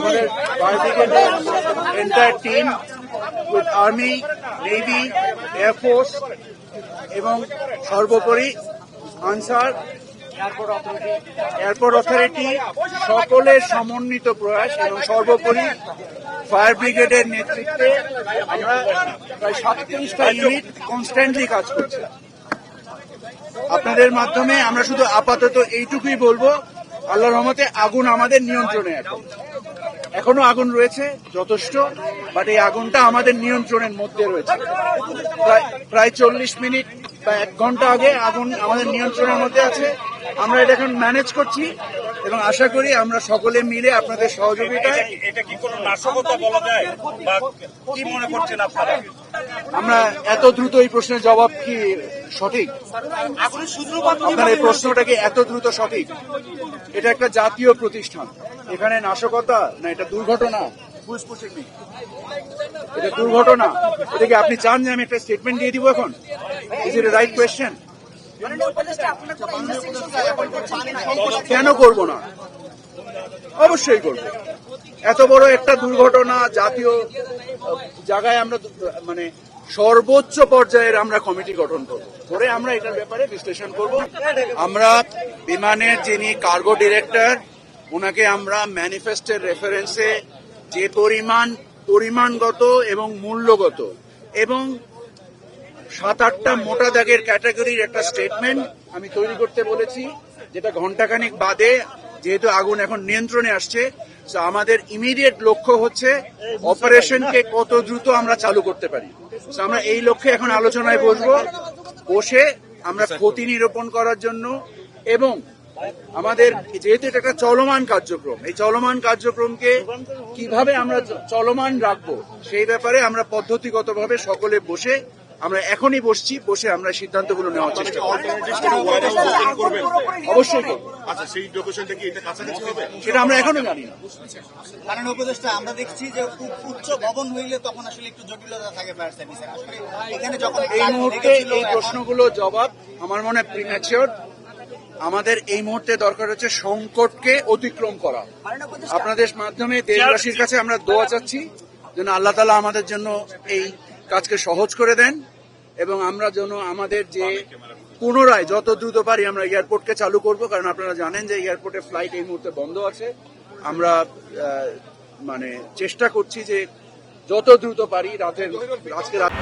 আমাদের ফায়ার ব্রিগেডের entire team with army, navy, air force এবং সর্বোপরি আনসার, এয়ারপোর্ট অথরিটি সকলের সমন্বিত প্রয়াস এবং সর্বোপরি ফায়ার ব্রিগেডের নেতৃত্বে আমরা প্রায় 37টা ইউনিট কনস্ট্যান্টলি কাজ করছি। আপনাদের মাধ্যমে আমরা শুধু আপাতত এইটুকুই বলবো, আল্লাহর রহমতে আগুন আমাদের নিয়ন্ত্রণে আছে। এখনো আগুন রয়েছে যথেষ্ট, বাট এই আগুনটা আমাদের নিয়ন্ত্রণের মধ্যে রয়েছে। প্রায় 40 মিনিট বা 1 ঘন্টা আগে আগুন আমাদের নিয়ন্ত্রণের মধ্যে আছে। আমরা এটা এখন ম্যানেজ করছি এবং আশা করি আমরা সকলে মিলে আপনাদের সহযোগিতায়। এটা কি কোনো নাশকতা বলা যায় বা কি মনে করছেন আপনারা? আমরা এত দ্রুত এই প্রশ্নের জবাব কি সঠিক? আপনার এই প্রশ্নটা কি এত দ্রুত সঠিক? এটা একটা জাতীয় প্রতিষ্ঠান, এখানে নাশকতা না এটা দুর্ঘটনা? এটা দুর্ঘটনা। এটা কি আপনি চান যে আমি একটা স্টেটমেন্ট দিয়ে দিব এখন? Is it right question? কেন করব না? অবশ্যই করব। এত বড় একটা দুর্ঘটনা জাতীয় জায়গায় আমরা মানে সর্বোচ্চ পর্যায়ের আমরা কমিটি গঠন করব, করে আমরা এটার ব্যাপারে বিশ্লেষণ করব। আমরা বিমানের যিনি কার্গো ডিরেক্টর, ওনাকে আমরা ম্যানিফেস্টের রেফারেন্সে যে পরিমাণগত এবং মূল্যগত এবং 7-8টা মোটা দাগের ক্যাটাগরির একটা স্টেটমেন্ট আমি তৈরি করতে বলেছি, যেটা ঘণ্টাখানিক বাদে, যেহেতু আগুন এখন নিয়ন্ত্রণে আসছে, আমাদের ইমিডিয়েট লক্ষ্য হচ্ছে অপারেশনকে কত দ্রুত আমরা চালু করতে পারি। আমরা এই লক্ষ্যে এখন আলোচনায় বসে আমরা ক্ষতি নিরূপণ করার জন্য এবং আমাদের যেহেতু এটা একটা চলমান কার্যক্রম, এই চলমান কার্যক্রমকে কিভাবে আমরা চলমান রাখবো সেই ব্যাপারে আমরা পদ্ধতিগতভাবে সকলে বসে, আমরা এখনই বসে আমরা সিদ্ধান্তগুলো নেওয়ার চেষ্টা করব। অবশ্যই করব। আচ্ছা, সেই লোকেশনটা কি এটা কাছাকাছি হবে? সেটা আমরা এখনো জানি না। মাননীয় উপদেষ্টা, আমরা দেখছি যে উচ্চ ভবন হইলে তখন আসলে একটু জটিলতা থাকে ফায়ার সার্ভিসের। আসলে এখানে যখন এই মুহূর্তে এই প্রশ্নগুলো জবাব আমার মনে প্রিম্যাচিওর। আমাদের এই মুহূর্তে দরকার হচ্ছে সংকটকে অতিক্রম করা। আপনাদের মাধ্যমে দেশবাসীর কাছে আমরা দোয়া চাচ্ছি যেন আল্লাহ তাআলা আমাদের জন্য এই কাজকে সহজ করে দেন এবং আমরা যেন আমাদের যে পুনরায় যত দ্রুত পারি আমরা এয়ারপোর্টকে চালু করব, কারণ আপনারা জানেন যে এয়ারপোর্টে ফ্লাইট এই মুহূর্তে বন্ধ আছে। আমরা মানে চেষ্টা করছি যে যত দ্রুত পারি আজকে রাত